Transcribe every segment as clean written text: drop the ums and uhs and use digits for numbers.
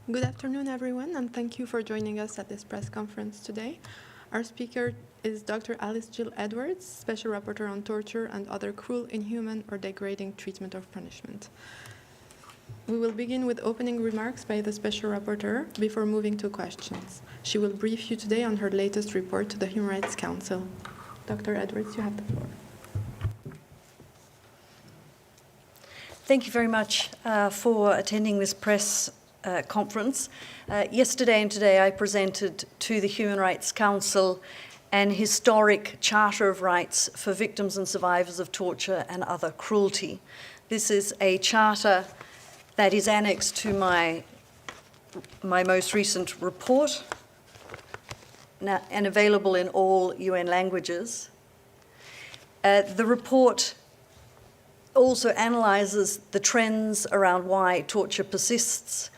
Good afternoon, everyone, and thank you for joining us at this press conference today. Our speaker is Dr. Alice Jill Edwards, Special Rapporteur on Torture and Other Cruel, Inhuman, or Degrading Treatment or Punishment. We will begin with opening remarks by the Special Rapporteur before moving to questions. She will brief you today on her latest report to the Human Rights Council. Dr. Edwards, you have the floor. Thank you very much for attending this press conference. Yesterday and today I presented to the Human Rights Council an historic Charter of Rights for victims and survivors of torture and other cruelty. This is a charter that is annexed to my most recent report and available in all UN languages. The report also analyses the trends around why torture persists,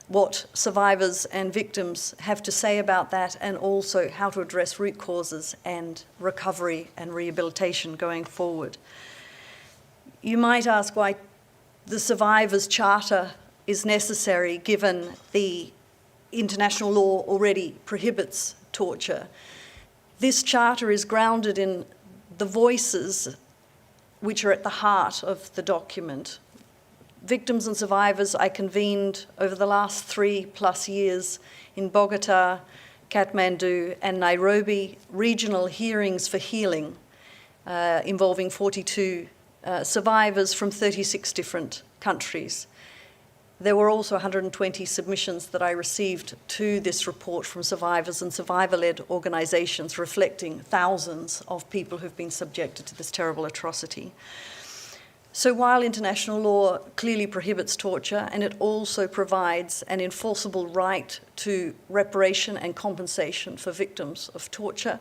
what survivors and victims have to say about that, and also how to address root causes and recovery and rehabilitation going forward. You might ask why the Survivors' Charter is necessary given the international law already prohibits torture. This charter is grounded in the voices which are at the heart of the document. Victims and survivors I convened over the last 3+ years in Bogota, Kathmandu, and Nairobi, regional hearings for healing involving 42 survivors from 36 different countries. There were also 120 submissions that I received to this report from survivors and survivor-led organisations reflecting thousands of people who've been subjected to this terrible atrocity. So while international law clearly prohibits torture, and it also provides an enforceable right to reparation and compensation for victims of torture,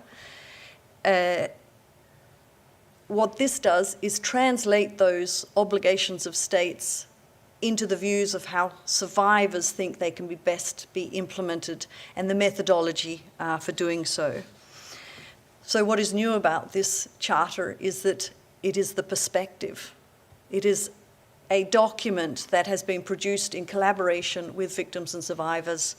what this does is translate those obligations of states into the views of how survivors think they can best be implemented and the methodology for doing so. So what is new about this charter is that it is the perspective. It is a document that has been produced in collaboration with victims and survivors.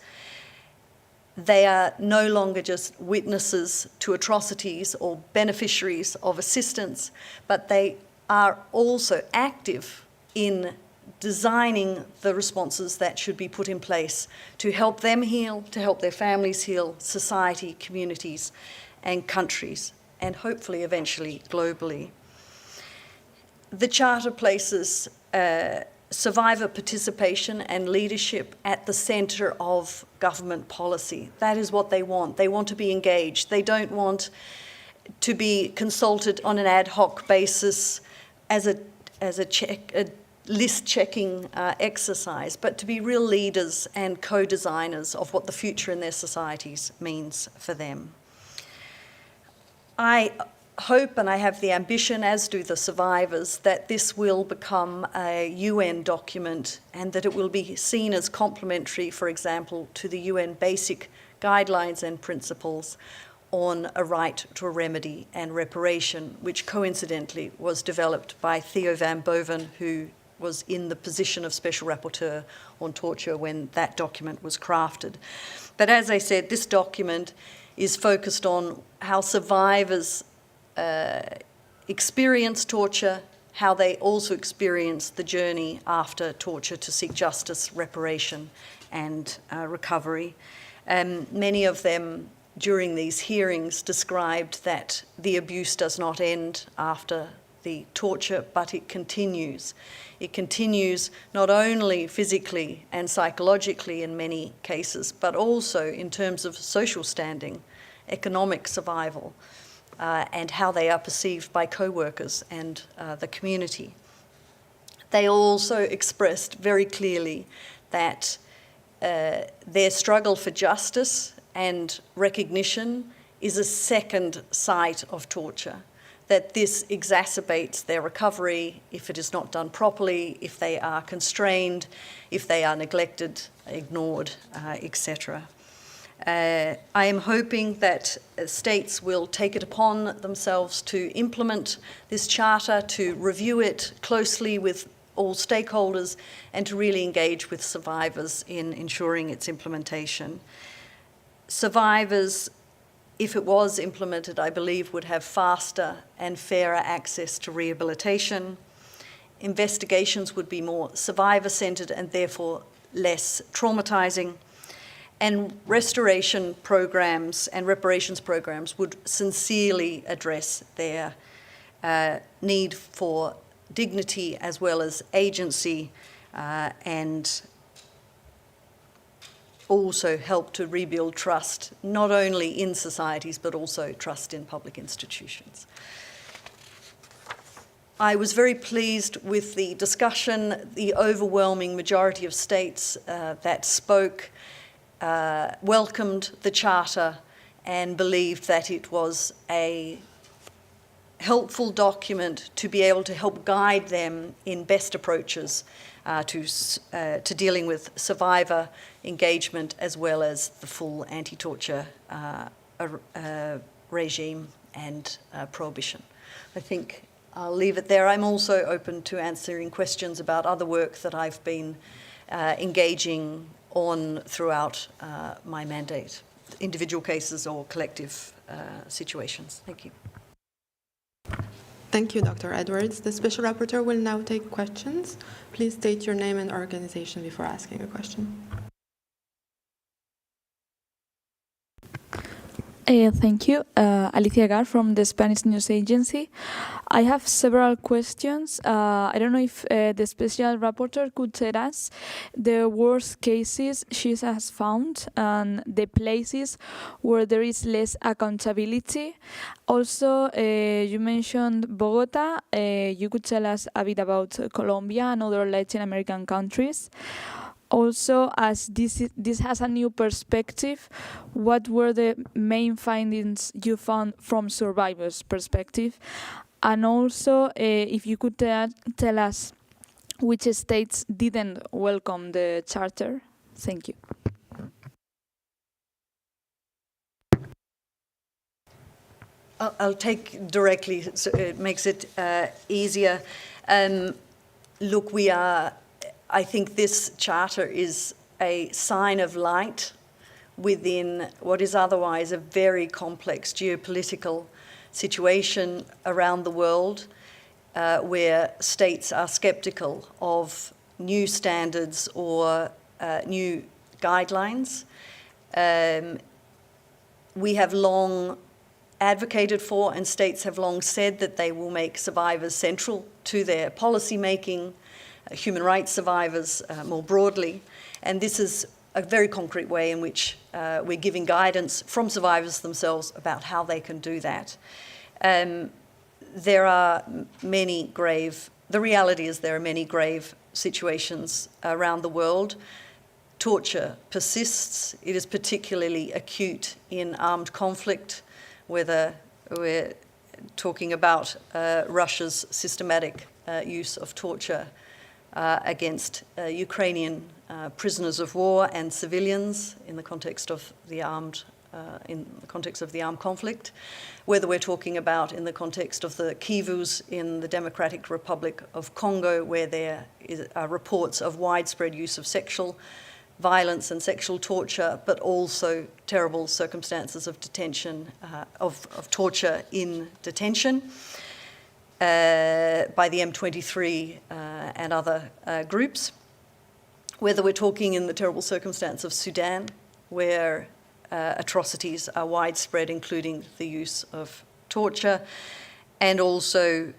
They are no longer just witnesses to atrocities or beneficiaries of assistance, but they are also active in designing the responses that should be put in place to help them heal, to help their families heal, society, communities, and countries, and hopefully eventually globally. The Charter places survivor participation and leadership at the centre of government policy. That is what they want. They want to be engaged. They don't want to be consulted on an ad hoc basis as a list-checking exercise, but to be real leaders and co-designers of what the future in their societies means for them. I hope, and I have the ambition, as do the survivors, that this will become a UN document and that it will be seen as complementary, for example, to the UN basic guidelines and principles on a right to a remedy and reparation, which coincidentally was developed by Theo van Boven, who was in the position of Special Rapporteur on torture when that document was crafted. But as I said, this document is focused on how survivors experience torture, how they also experience the journey after torture to seek justice, reparation, and recovery. Many of them during these hearings described that the abuse does not end after the torture, but it continues. It continues not only physically and psychologically in many cases, but also in terms of social standing, economic survival, and how they are perceived by co-workers and the community. They also expressed very clearly that their struggle for justice and recognition is a second site of torture, that this exacerbates their recovery if it is not done properly, if they are constrained, if they are neglected, ignored, etc. I am hoping that states will take it upon themselves to implement this charter, to review it closely with all stakeholders and to really engage with survivors in ensuring its implementation. Survivors, if it was implemented, I believe, would have faster and fairer access to rehabilitation. Investigations would be more survivor-centred and therefore less traumatising. And restoration programs and reparations programs would sincerely address their need for dignity as well as agency, and also help to rebuild trust, not only in societies, but also trust in public institutions. I was very pleased with the discussion. The overwhelming majority of states that spoke welcomed the Charter and believed that it was a helpful document to be able to help guide them in best approaches to dealing with survivor engagement as well as the full anti-torture regime and prohibition. I think I'll leave it there. I'm also open to answering questions about other work that I've been engaging on throughout my mandate, individual cases or collective situations. Thank you. Thank you, Dr. Edwards. The Special Rapporteur will now take questions. Please state your name and organization before asking a question. Thank you. Alicia Gar from the Spanish News Agency. I have several questions. I don't know if the Special Rapporteur could tell us the worst cases she has found and the places where there is less accountability. Also, you mentioned Bogota. You could tell us a bit about Colombia and other Latin American countries. Also, as this has a new perspective, what were the main findings you found from survivors' perspective? And also, if you could tell us which states didn't welcome the Charter. Thank you. I'll take directly, so it makes it easier. Look, I think this Charter is a sign of light within what is otherwise a very complex geopolitical situation around the world, where states are sceptical of new standards or new guidelines. We have long advocated for, and states have long said that they will make survivors central to their policy making, human rights survivors more broadly. And this is a very concrete way in which we're giving guidance from survivors themselves about how they can do that. There are many grave, the reality is there are many grave situations around the world. Torture persists. It is particularly acute in armed conflict, whether we're talking about Russia's systematic use of torture against Ukrainian prisoners of war and civilians in the context of the armed conflict, whether we're talking about in the context of the Kivus in the Democratic Republic of Congo, where there are reports of widespread use of sexual violence and sexual torture, but also terrible circumstances of detention, of torture in detention by the M23 and other groups. Whether we're talking in the terrible circumstance of Sudan, where atrocities are widespread, including the use of torture, and also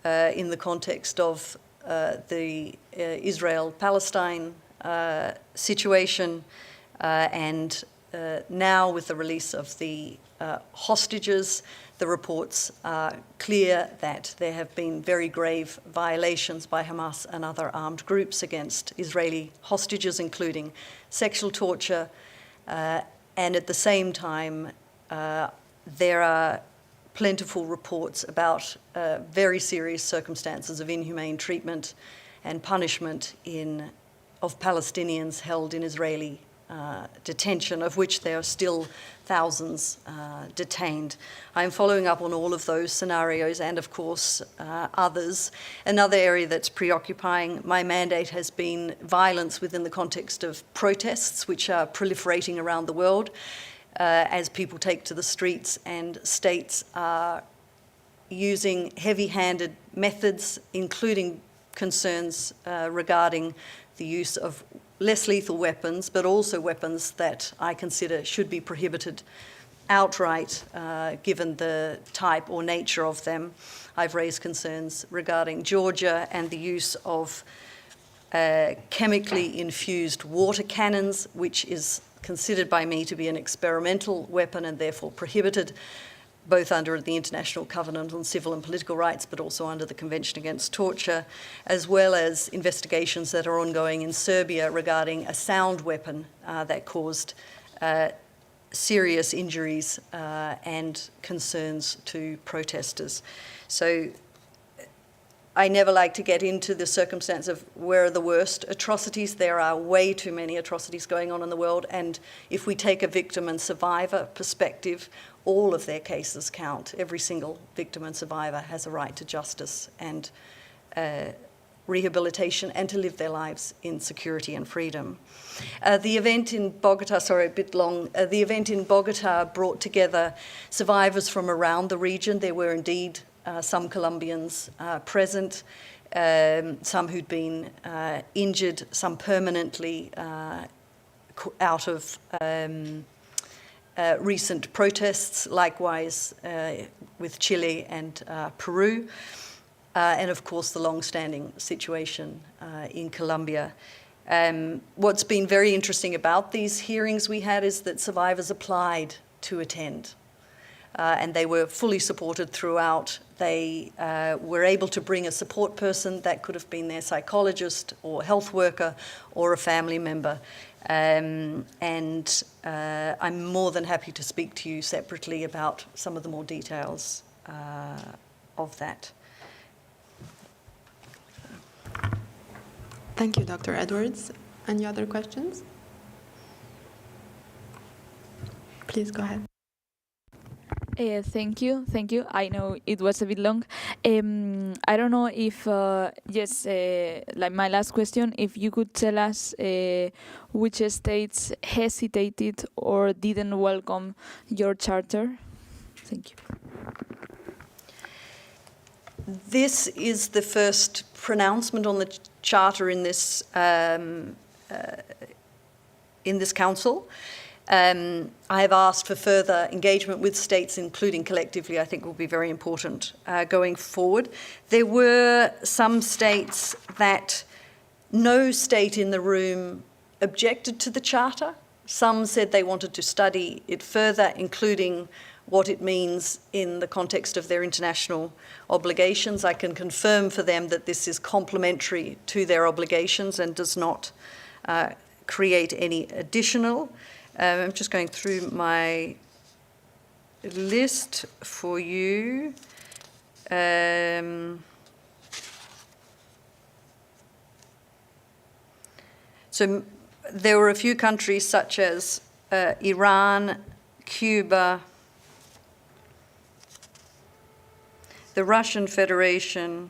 in the context of the Israel-Palestine situation, and now with the release of the hostages, the reports are clear that there have been very grave violations by Hamas and other armed groups against Israeli hostages, including sexual torture, and at the same time there are plentiful reports about very serious circumstances of inhumane treatment and punishment of Palestinians held in Israeli detention, of which there are still thousands detained. I'm following up on all of those scenarios and, of course, others. Another area that's preoccupying my mandate has been violence within the context of protests, which are proliferating around the world as people take to the streets, and states are using heavy-handed methods, including concerns regarding the use of less lethal weapons, but also weapons that I consider should be prohibited outright, given the type or nature of them. I've raised concerns regarding Georgia and the use of chemically infused water cannons, which is considered by me to be an experimental weapon and therefore prohibited, both under the International Covenant on Civil and Political Rights, but also under the Convention Against Torture, as well as investigations that are ongoing in Serbia regarding a sound weapon that caused serious injuries and concerns to protesters. So I never like to get into the circumstance of where are the worst atrocities. There are way too many atrocities going on in the world, and if we take a victim and survivor perspective, all of their cases count. Every single victim and survivor has a right to justice and rehabilitation and to live their lives in security and freedom. The event in Bogota, sorry, a bit long, the event in Bogota brought together survivors from around the region. There were indeed some Colombians present, some who'd been injured, some permanently out of recent protests, likewise with Chile and Peru, and of course the long-standing situation in Colombia. What's been very interesting about these hearings we had is that survivors applied to attend, and they were fully supported throughout. They were able to bring a support person that could have been their psychologist or health worker or a family member. I'm more than happy to speak to you separately about some of the more details of that. Thank you, Dr. Edwards. Any other questions? Please go ahead. Thank you. I know it was a bit long. I don't know if, like my last question, if you could tell us which states hesitated or didn't welcome your charter. Thank you. This is the first pronouncement on the charter in this council. I have asked for further engagement with states, including collectively, I think will be very important going forward. There were some states that no state in the room objected to the charter. Some said they wanted to study it further, including what it means in the context of their international obligations. I can confirm for them that this is complementary to their obligations and does not create any additional. I'm just going through my list for you. So there were a few countries such as Iran, Cuba, the Russian Federation,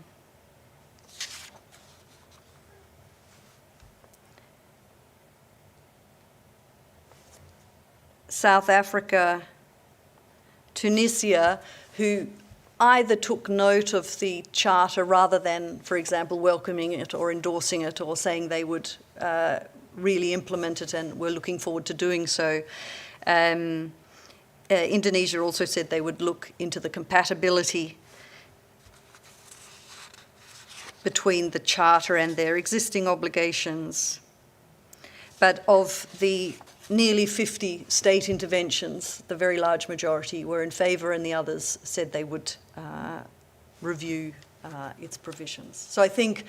South Africa, Tunisia, who either took note of the charter rather than, for example, welcoming it or endorsing it or saying they would really implement it and were looking forward to doing so. Indonesia also said they would look into the compatibility between the charter and their existing obligations. But of the nearly 50 state interventions, the very large majority were in favour, and the others said they would review its provisions. So I think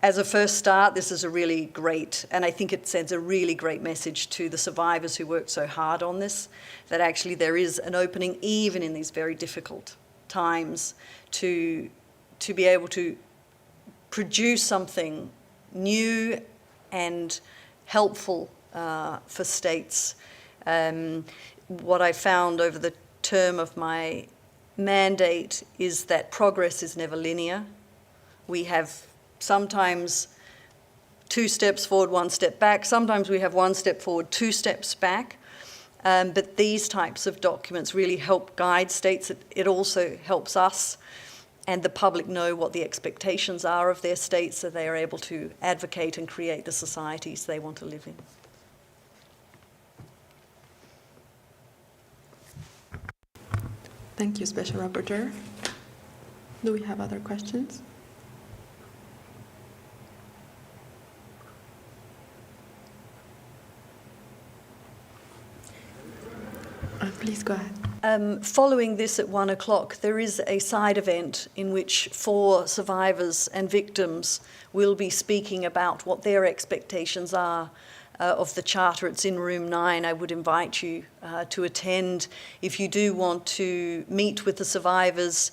as a first start, this is a really great, and I think it sends a really great message to the survivors who worked so hard on this, that actually there is an opening, even in these very difficult times, to be able to produce something new and helpful for states. What I found over the term of my mandate is that progress is never linear. We have sometimes 2 steps forward, 1 step back. Sometimes we have 1 step forward, 2 steps back. But these types of documents really help guide states. It also helps us and the public know what the expectations are of their states, so they are able to advocate and create the societies they want to live in. Thank you, Special Rapporteur. Do we have other questions? Please go ahead. Following this at 1 o'clock, there is a side event in which 4 survivors and victims will be speaking about what their expectations are of the Charter. It's in room 9. I would invite you to attend. If you do want to meet with the survivors,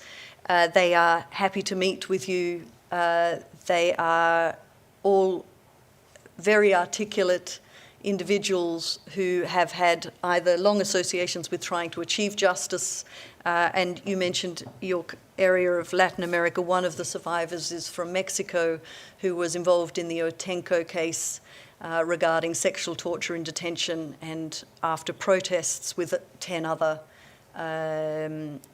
they are happy to meet with you. They are all very articulate individuals who have had either long associations with trying to achieve justice, and you mentioned your area of Latin America. One of the survivors is from Mexico, who was involved in the Otenco case regarding sexual torture in detention, and after protests with 10 other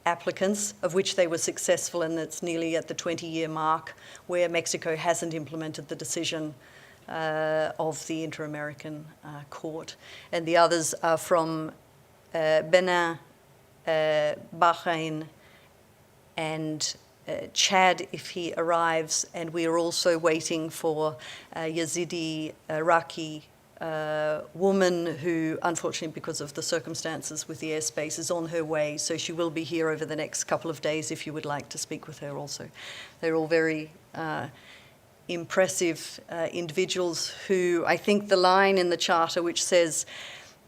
applicants, of which they were successful, and it's nearly at the 20-year mark where Mexico hasn't implemented the decision of the Inter-American Court. And the others are from Benin, Bahrain, and Chad, if he arrives. And we are also waiting for a Yazidi Iraqi woman who, unfortunately, because of the circumstances with the airspace, is on her way. So she will be here over the next couple of days if you would like to speak with her also. They're all very impressive individuals who, I think the line in the Charter which says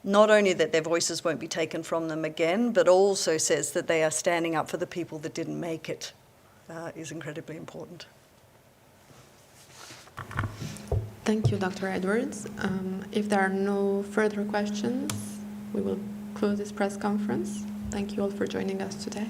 not only that their voices won't be taken from them again, but also says that they are standing up for the people that didn't make it, is incredibly important. Thank you, Dr. Edwards. If there are no further questions, we will close this press conference. Thank you all for joining us today.